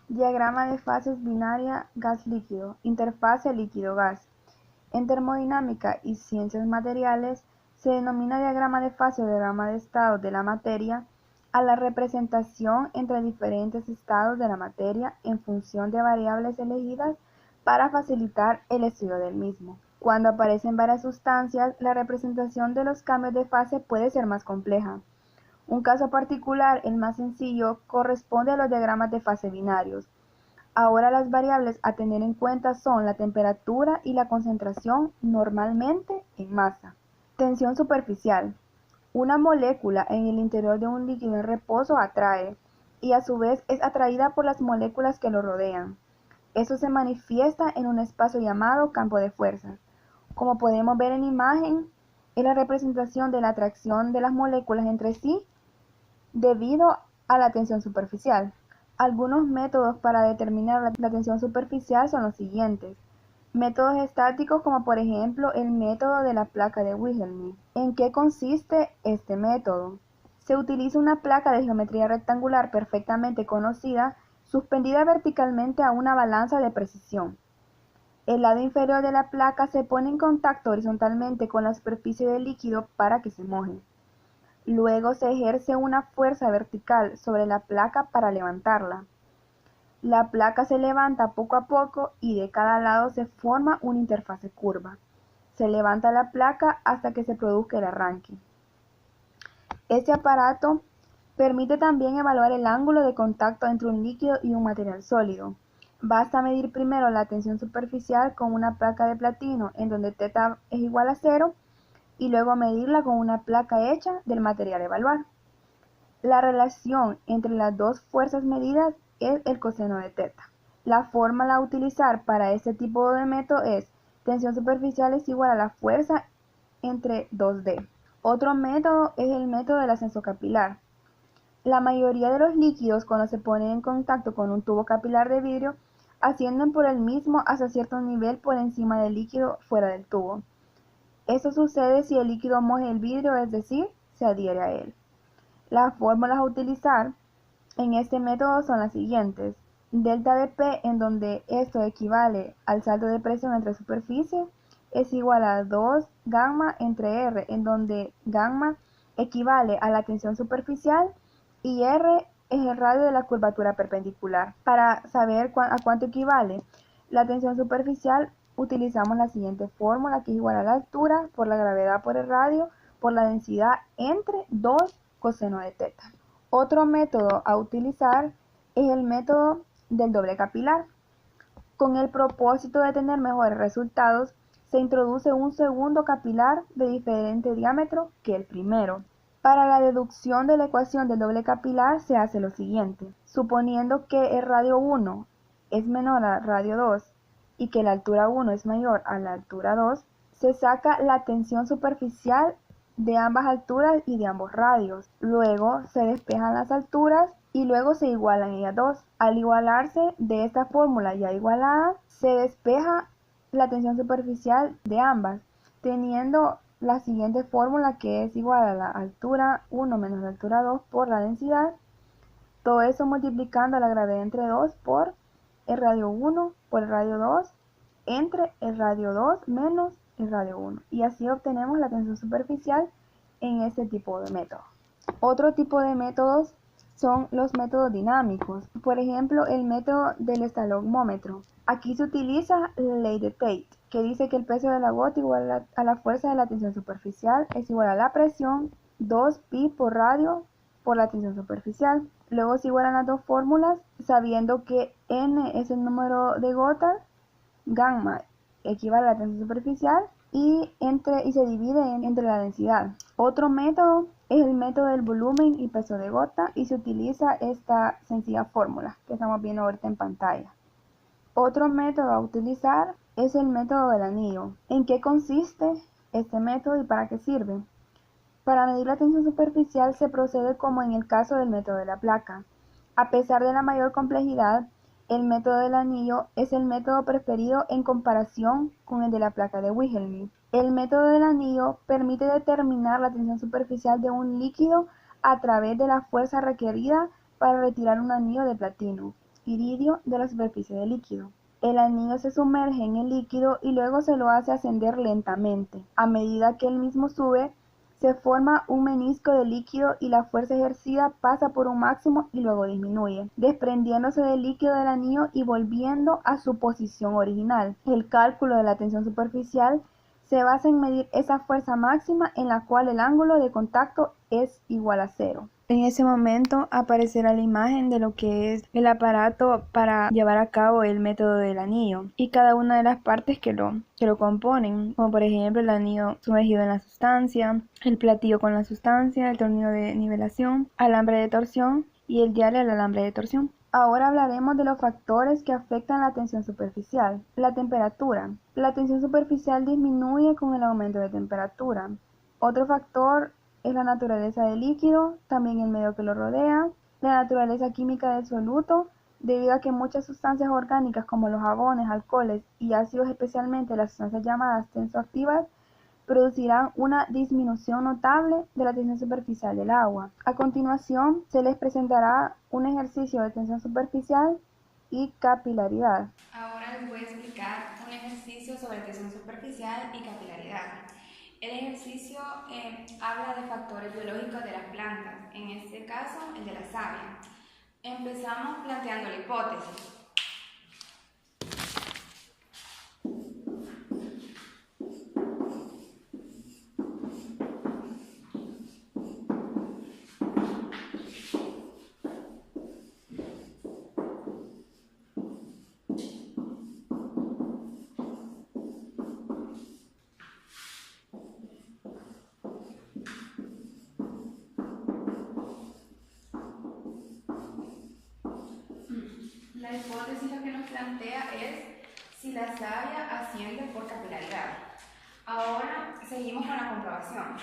Diagrama de fases binaria gas-líquido, interfase líquido-gas. En termodinámica y ciencias materiales se denomina diagrama de fase o diagrama de estado de la materia a la representación entre diferentes estados de la materia en función de variables elegidas para facilitar el estudio del mismo. Cuando aparecen varias sustancias, la representación de los cambios de fase puede ser más compleja. Un caso particular, el más sencillo, corresponde a los diagramas de fase binarios. Ahora las variables a tener en cuenta son la temperatura y la concentración, normalmente en masa. Tensión superficial. Una molécula en el interior de un líquido en reposo atrae, y a su vez es atraída por las moléculas que lo rodean. Eso se manifiesta en un espacio llamado campo de fuerzas. Como podemos ver en la imagen, es la representación de la atracción de las moléculas entre sí debido a la tensión superficial. Algunos métodos para determinar la tensión superficial son los siguientes. Métodos estáticos como por ejemplo el método de la placa de Wilhelmsen. ¿En qué consiste este método? Se utiliza una placa de geometría rectangular perfectamente conocida suspendida verticalmente a una balanza de precisión. El lado inferior de la placa se pone en contacto horizontalmente con la superficie del líquido para que se moje. Luego se ejerce una fuerza vertical sobre la placa para levantarla. La placa se levanta poco a poco y de cada lado se forma una interfase curva. Se levanta la placa hasta que se produzca el arranque. Este aparato permite también evaluar el ángulo de contacto entre un líquido y un material sólido. Basta medir primero la tensión superficial con una placa de platino en donde θ es igual a 0 y luego medirla con una placa hecha del material a evaluar. La relación entre las dos fuerzas medidas es el coseno de θ. La fórmula a utilizar para este tipo de método es tensión superficial es igual a la fuerza entre 2D. Otro método es el método del ascenso capilar. La mayoría de los líquidos cuando se ponen en contacto con un tubo capilar de vidrio ascienden por el mismo hasta cierto nivel por encima del líquido fuera del tubo. Esto sucede si el líquido moja el vidrio, es decir, se adhiere a él. Las fórmulas a utilizar en este método son las siguientes. Delta de P, en donde esto equivale al salto de presión entre superficies, es igual a 2 gamma entre R, en donde gamma equivale a la tensión superficial y R es el radio de la curvatura perpendicular. Para saber a cuánto equivale la tensión superficial, utilizamos la siguiente fórmula, que es igual a la altura por la gravedad por el radio por la densidad entre 2 coseno de θ. Otro método a utilizar es el método del doble capilar. Con el propósito de tener mejores resultados, se introduce un segundo capilar de diferente diámetro que el primero. Para la deducción de la ecuación del doble capilar se hace lo siguiente. Suponiendo que el radio 1 es menor al radio 2 y que la altura 1 es mayor a la altura 2, se saca la tensión superficial de ambas alturas y de ambos radios. Luego se despejan las alturas y luego se igualan ellas dos. Al igualarse de esta fórmula ya igualada, se despeja la tensión superficial de ambas, teniendo la siguiente fórmula, que es igual a la altura 1 menos la altura 2 por la densidad. Todo eso multiplicando la gravedad entre 2 por el radio 1 por el radio 2 entre el radio 2 menos el radio 1. Y así obtenemos la tensión superficial en este tipo de método. Otro tipo de métodos son los métodos dinámicos. Por ejemplo, el método del estalogmómetro. Aquí se utiliza la ley de Tate, que dice que el peso de la gota igual a la fuerza de la tensión superficial es igual a la presión 2pi por radio por la tensión superficial. Luego se igualan las dos fórmulas sabiendo que n es el número de gotas, gamma equivale a la tensión superficial y se divide entre la densidad. Otro método es el método del volumen y peso de gota y se utiliza esta sencilla fórmula que estamos viendo ahorita en pantalla. Otro método a utilizar es el método del anillo. ¿En qué consiste este método y para qué sirve? Para medir la tensión superficial se procede como en el caso del método de la placa. A pesar de la mayor complejidad, el método del anillo es el método preferido en comparación con el de la placa de Wilhelmsen. El método del anillo permite determinar la tensión superficial de un líquido a través de la fuerza requerida para retirar un anillo de platino. iridio de la superficie del líquido. El anillo se sumerge en el líquido y luego se lo hace ascender lentamente. A medida que el mismo sube, se forma un menisco de líquido y la fuerza ejercida pasa por un máximo y luego disminuye, desprendiéndose del líquido del anillo y volviendo a su posición original. El cálculo de la tensión superficial se basa en medir esa fuerza máxima en la cual el ángulo de contacto es igual a cero. En ese momento aparecerá la imagen de lo que es el aparato para llevar a cabo el método del anillo y cada una de las partes que lo componen, como por ejemplo el anillo sumergido en la sustancia, el platillo con la sustancia, el tornillo de nivelación, alambre de torsión y el dial al alambre de torsión. Ahora hablaremos de los factores que afectan la tensión superficial. La temperatura. La tensión superficial disminuye con el aumento de temperatura. Otro factor es la naturaleza del líquido, también el medio que lo rodea, la naturaleza química del soluto, debido a que muchas sustancias orgánicas como los jabones, alcoholes y ácidos, especialmente las sustancias llamadas tensoactivas, producirán una disminución notable de la tensión superficial del agua. A continuación, se les presentará un ejercicio de tensión superficial y capilaridad. Ahora les voy a explicar un ejercicio sobre tensión superficial y capilaridad. El ejercicio habla de factores biológicos de las plantas, en este caso el de la savia. Empezamos planteando la hipótesis. La hipótesis lo que nos plantea es si la savia asciende por capilaridad. Ahora seguimos con la comprobación.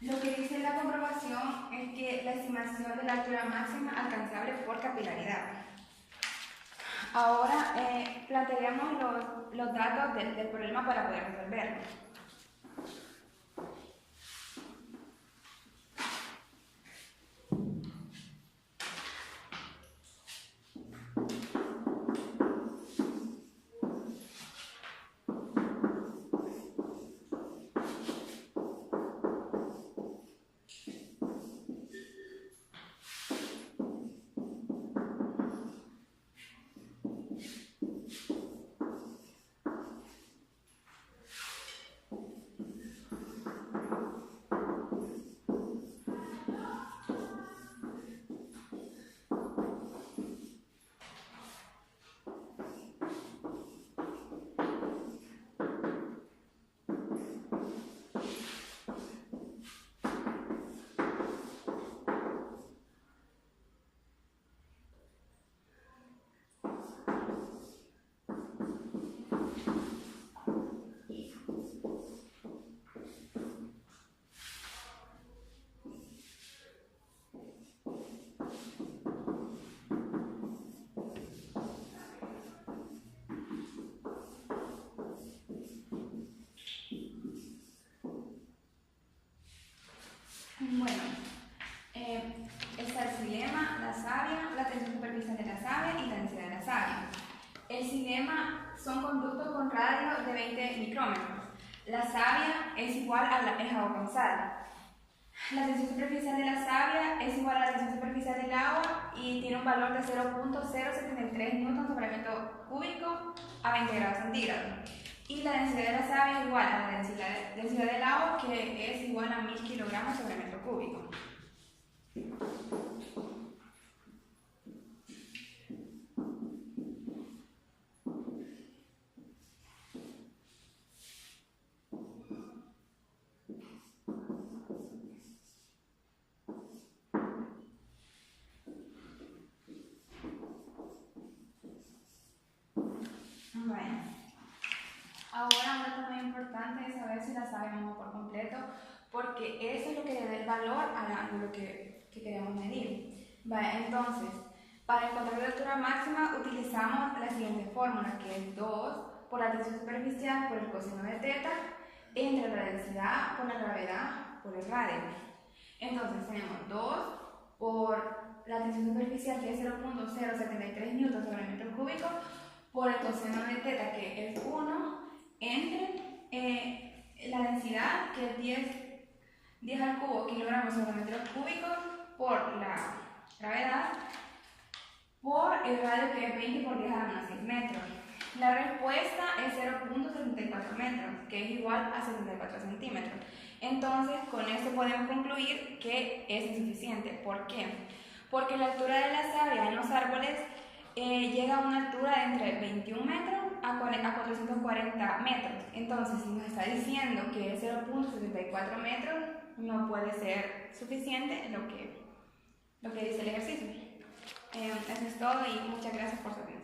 Lo que dice la comprobación es que la estimación de la altura máxima alcanzable por capilaridad. Ahora plantearemos los datos del problema para poder resolverlo. Bueno, está el xilema, la savia, la tensión superficial de la savia y la densidad de la savia. El xilema son conductos con radio de 20 micrómetros. La savia es igual es agua con sal. La tensión superficial de la savia es igual a la tensión superficial del agua y tiene un valor de 0.073 newton sobre metro cúbico a 20 grados centígrados. Y la densidad de la savia es igual a la densidad del agua, que es igual a 1000 kilogramos sobre metro cúbico. Bueno, ahora un dato muy importante es saber si la savia mojó por completo, porque eso es lo que le da el valor al ángulo que queremos medir. Vale, entonces, para encontrar la altura máxima utilizamos la siguiente fórmula, que es 2 por la tensión superficial por el coseno de teta entre la densidad por la gravedad por el radio. Entonces tenemos 2 por la tensión superficial, que es 0.073 newtons sobre metro cúbico, por el coseno de teta, que es 1, entre la densidad, que es 10 al cubo kilogramos sobre metros cúbicos, por la gravedad, por el radio, que es 20 por 10 a la menos 6 metros. La respuesta es 0.74 metros, que es igual a 74 centímetros. Entonces, con esto podemos concluir que es insuficiente. ¿Por qué? Porque la altura de la savia en los árboles llega a una altura de entre 21 metros a 440 metros. Entonces, si nos está diciendo que es 0.74 metros, no puede ser suficiente lo que dice el ejercicio. Eso es todo y muchas gracias por su atención.